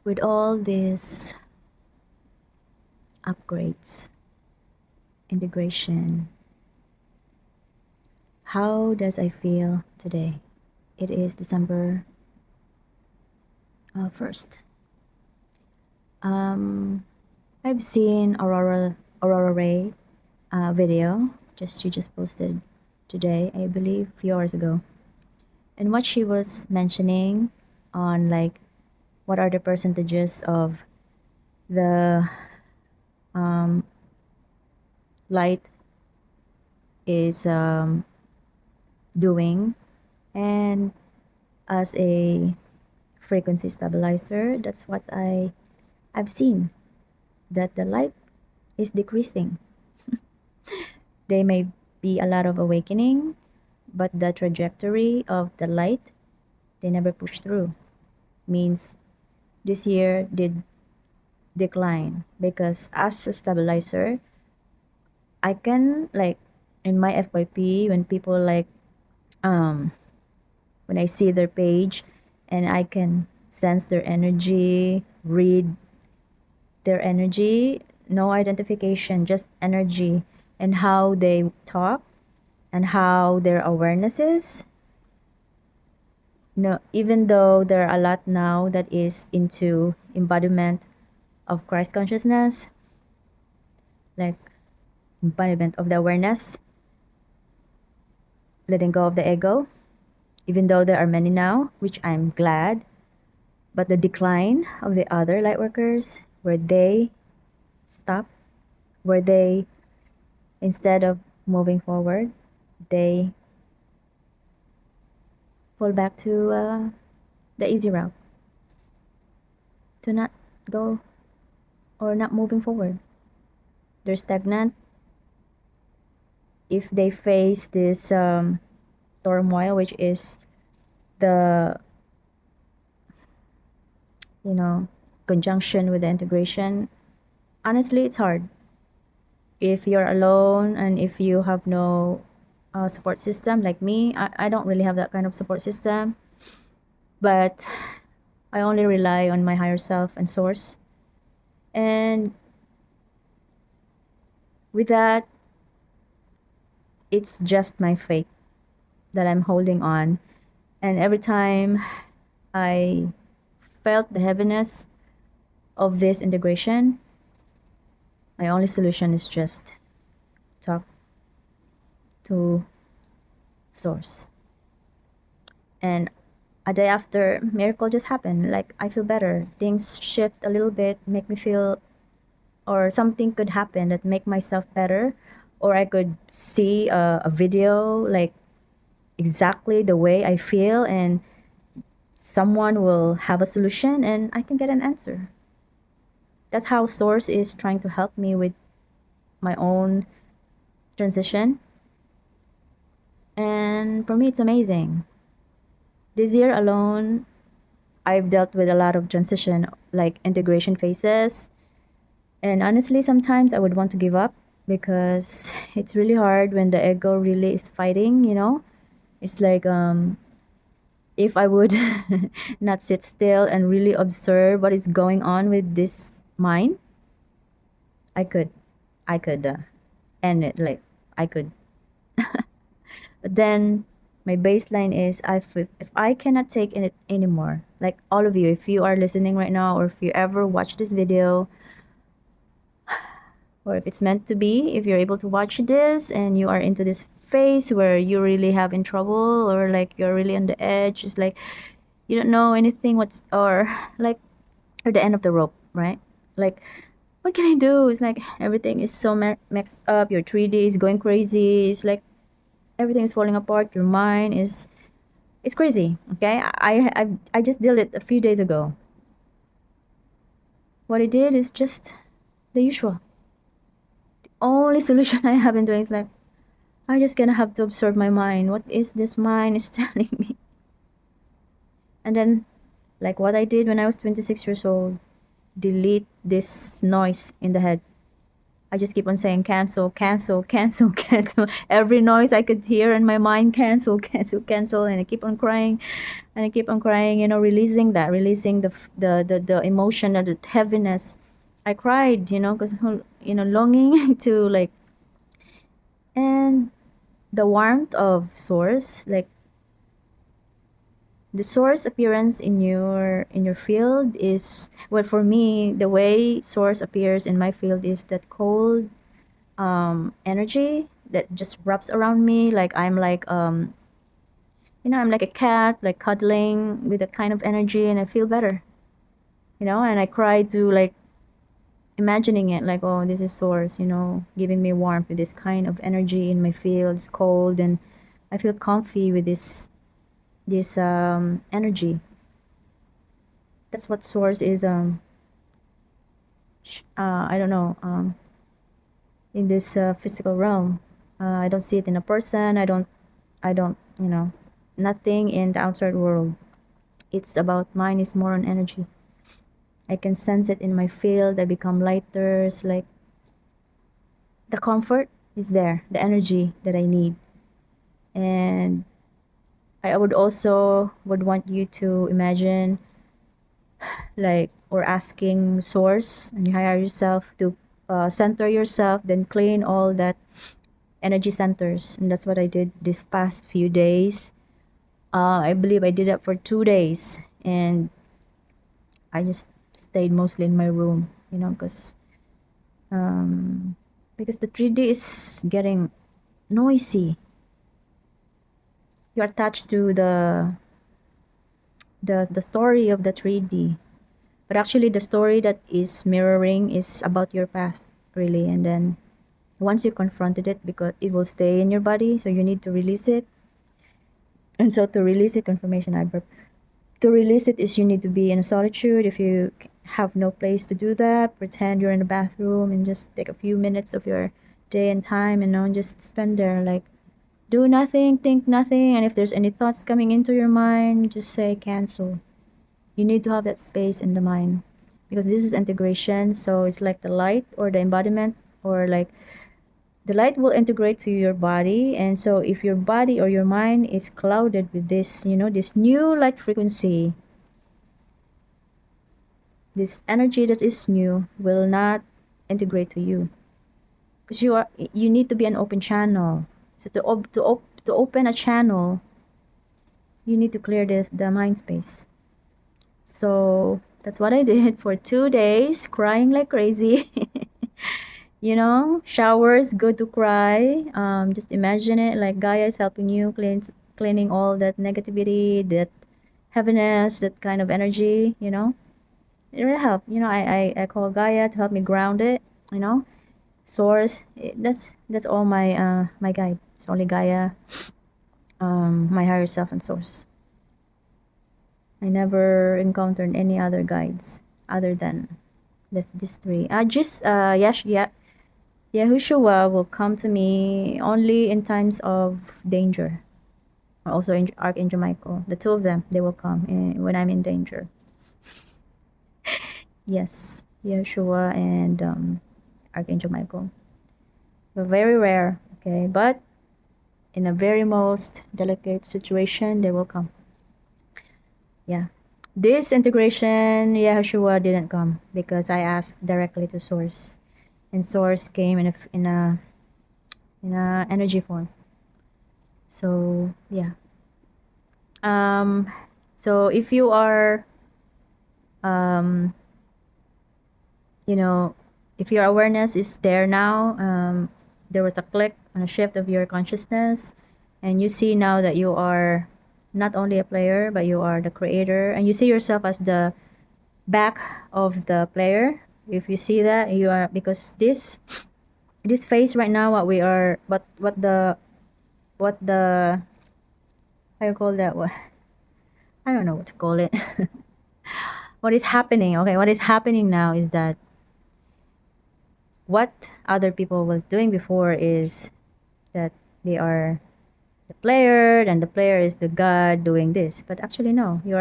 With all these upgrades, integration, how does I feel today? It is December 1st. Um, I've seen Aurora Ray video. She just posted today, I believe, a few hours ago. And what she was mentioning on like what are the percentages of the light is doing, and as a frequency stabilizer, that's what I've seen, that the light is decreasing. There may be a lot of awakening, but the trajectory of the light, they never push through. Means this year did decline because as a stabilizer, I can like in my FYP when people like when I see their page and I can sense their energy, read their energy, no identification, just energy and how they talk and how their awareness is. No, even though there are a lot now that is into embodiment of Christ consciousness, like embodiment of the awareness, letting go of the ego, even though there are many now, which I'm glad, but the decline of the other lightworkers, where they stop, where they, instead of moving forward, they fall back to the easy route, to not go or not moving forward. They're stagnant. If they face this turmoil, which is the, you know, conjunction with the integration, honestly, it's hard. If you're alone and if you have no support system like me, I don't really have that kind of support system, but I only rely on my higher self and source. And with that, it's just my faith that I'm holding on. And every time I felt the heaviness of this integration, my only solution is just talk to source. And a day after, miracle just happened. Like I feel better. Things shift a little bit, make me feel, or something could happen that make myself better, or I could see a video like exactly the way I feel, and someone will have a solution, and I can get an answer. That's how Source is trying to help me with my own transition. And for me, it's amazing. This year alone, I've dealt with a lot of transition, like integration phases. And honestly, sometimes I would want to give up because it's really hard when the ego really is fighting, you know? It's like if I would not sit still and really observe what is going on with this mind, I could end it. Like I could. But then my baseline is if I cannot take it anymore, like all of you, if you are listening right now or if you ever watch this video, or if it's meant to be, if you're able to watch this and you are into this phase where you really have in trouble or like you're really on the edge, it's like you don't know anything what's, or like or the end of the rope, right? Like what can I do? It's like everything is so mixed up, your 3D is going crazy, it's like everything is falling apart, your mind is, it's crazy. Okay, I just did it a few days ago. What I did is just the usual. Only solution I have been doing is like I just gonna have to absorb my mind. What is this mind is telling me? And then, like what I did when I was 26 years old, delete this noise in the head. I just keep on saying cancel, cancel, cancel, cancel. Every noise I could hear in my mind, cancel, cancel, cancel, and I keep on crying, and I keep on crying. Releasing that, releasing the emotion of the heaviness. I cried, because longing to like, and the warmth of source, like the source appearance in your field is, well, for me the way source appears in my field is that cold energy that just wraps around me, like I'm like a cat, like cuddling with that kind of energy, and I feel better, and I cry to like imagining it, like, oh, this is source, giving me warmth with this kind of energy in my field. It's cold, and I feel comfy with this energy. That's what source is. I don't know, in this physical realm. I don't see it in a person. I don't, nothing in the outside world. It's about mine is more on energy. I can sense it in my field. I become lighter. It's like the comfort is there, the energy that I need. And I would also would want you to imagine, like, or asking source, and you hire yourself to center yourself, then clean all that energy centers. And that's what I did this past few days. I believe I did that for 2 days, and I just stayed mostly in my room, because the 3D is getting noisy. You're attached to the story of the 3D, but actually the story that is mirroring is about your past, really. And then once you confronted it, because it will stay in your body, so you need to release it. And so to release it, confirmation adverb, to release it is you need to be in a solitude. If you have no place to do that, pretend you're in the bathroom and just take a few minutes of your day and time, and just spend there, like, do nothing, think nothing. And if there's any thoughts coming into your mind, just say cancel. You need to have that space in the mind, because this is integration. So it's like the light or the embodiment, or like the light will integrate to your body. And so if your body or your mind is clouded with this new light frequency, this energy that is new will not integrate to you, because you need to be an open channel. So to open a channel, you need to clear the mind space. So that's what I did for 2 days, crying like crazy. Showers, good to cry. Just imagine it like Gaia is helping you cleaning all that negativity, that heaviness, that kind of energy. It really help. I call Gaia to help me ground it. Source. That's all my guide. It's only Gaia, my higher self, and source. I never encountered any other guides other than these three. Yahushua will come to me only in times of danger. Also, Archangel Michael. The two of them, they will come when I'm in danger. Yes, Yeshua and Archangel Michael. But very rare, okay? But in a very most delicate situation, they will come. Yeah. This integration, Yeshua didn't come because I asked directly to Source, and Source came in a energy form. So yeah. So if you are, um, if your awareness is there now, there was a click and a shift of your consciousness, and you see now that you are not only a player, but you are the creator, and you see yourself as the back of the player. If you see that, you are, because this phase right now, what the how you call that, what, I don't know what to call it. What is happening, okay, what is happening now is that what other people was doing before is that they are the player, and the player is the god doing this. But actually no, you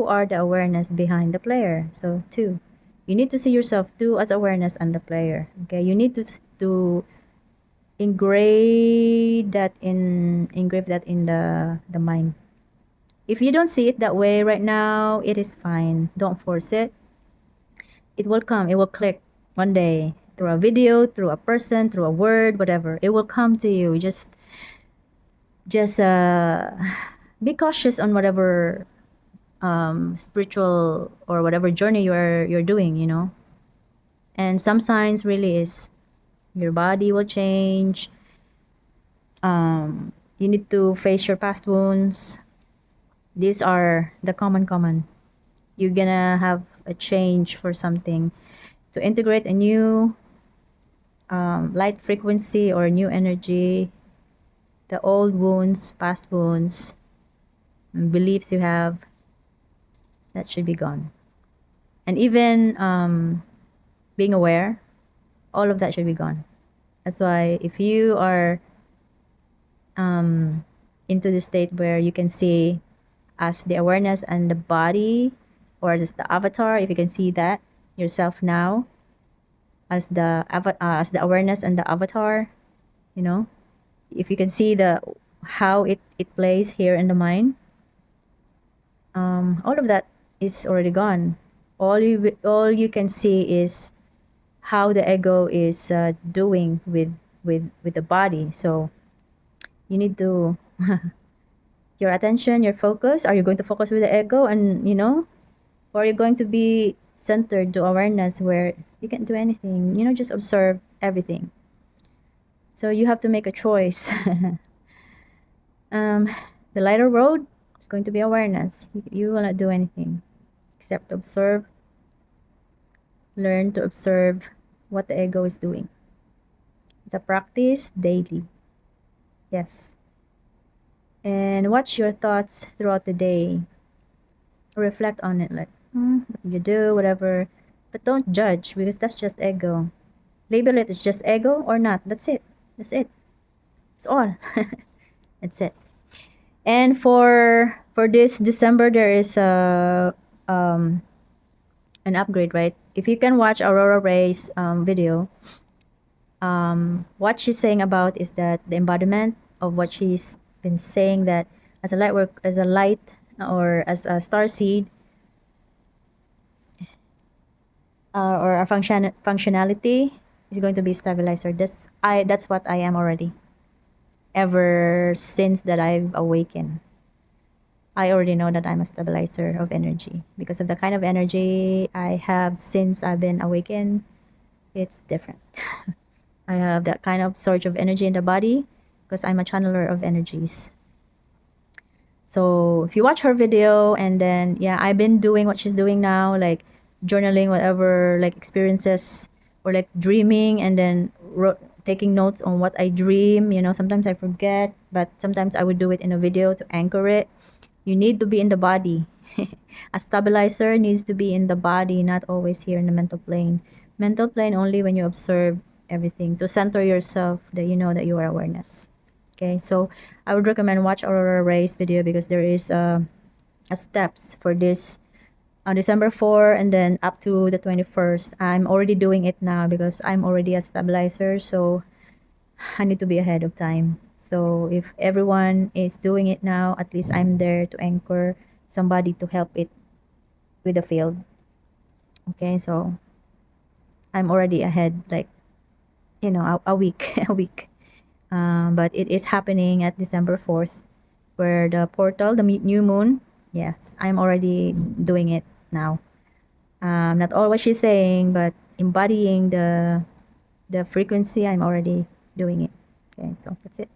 are the awareness behind the player. So two, You need to see yourself too as awareness and the player. Okay, you need to engrave that in the mind. If you don't see it that way right now, it is fine. Don't force it. It will come. It will click one day through a video, through a person, through a word, whatever. It will come to you. Just be cautious on whatever spiritual or whatever journey you're doing. And some signs really is your body will change. You need to face your past wounds. These are the common. You're gonna have a change for something to integrate a new light frequency or new energy. The old wounds, past wounds, beliefs you have, that should be gone. And even being aware, all of that should be gone. That's why if you are into the state where you can see as the awareness and the body, or as the avatar, if you can see that yourself now as the awareness and the avatar, if you can see the how it plays here in the mind, all of that is already gone. All you can see is how the ego is doing with the body. So you need to your attention, your focus. Are you going to focus with the ego, and or are you going to be centered to awareness where you can't do anything? Just observe everything. So you have to make a choice. The lighter road is going to be awareness. You will not do anything except observe. Learn to observe what the ego is doing. It's a practice daily. Yes. And watch your thoughts throughout the day. Reflect on it, like, what do you do, whatever. But don't judge, because that's just ego. Label it as just ego or not. That's it. That's all. That's it. And for this December, there is an upgrade, right? If you can watch Aurora Ray's video, what she's saying about is that the embodiment of what she's been saying, that as a light or as a star seed, or a functionality is going to be stabilizer. That's what I am already. Ever since that I've awakened, I already know that I'm a stabilizer of energy because of the kind of energy I have since I've been awakened. It's different. I have that kind of surge of energy in the body because I'm a channeler of energies. So if you watch her video, and then I've been doing what she's doing now, like journaling whatever, like experiences, or like dreaming, and then taking notes on what I dream. Sometimes I forget, but sometimes I would do it in a video to anchor it. You need to be in the body. A stabilizer needs to be in the body, not always here in the mental plane. Mental plane only when you observe everything, to center yourself, that you know that you are awareness. Okay, so I would recommend watch Aurora Ray's video, because there is a steps for this on December 4 and then up to the 21st. I'm already doing it now because I'm already a stabilizer, so I need to be ahead of time. So if everyone is doing it now, at least I'm there to anchor somebody to help it with the field. Okay, so I'm already ahead, like, a week, a week. But it is happening at December 4th, where the portal, the new moon, yes, I'm already doing it now. Not all what she's saying, but embodying the frequency, I'm already doing it. Okay, so that's it.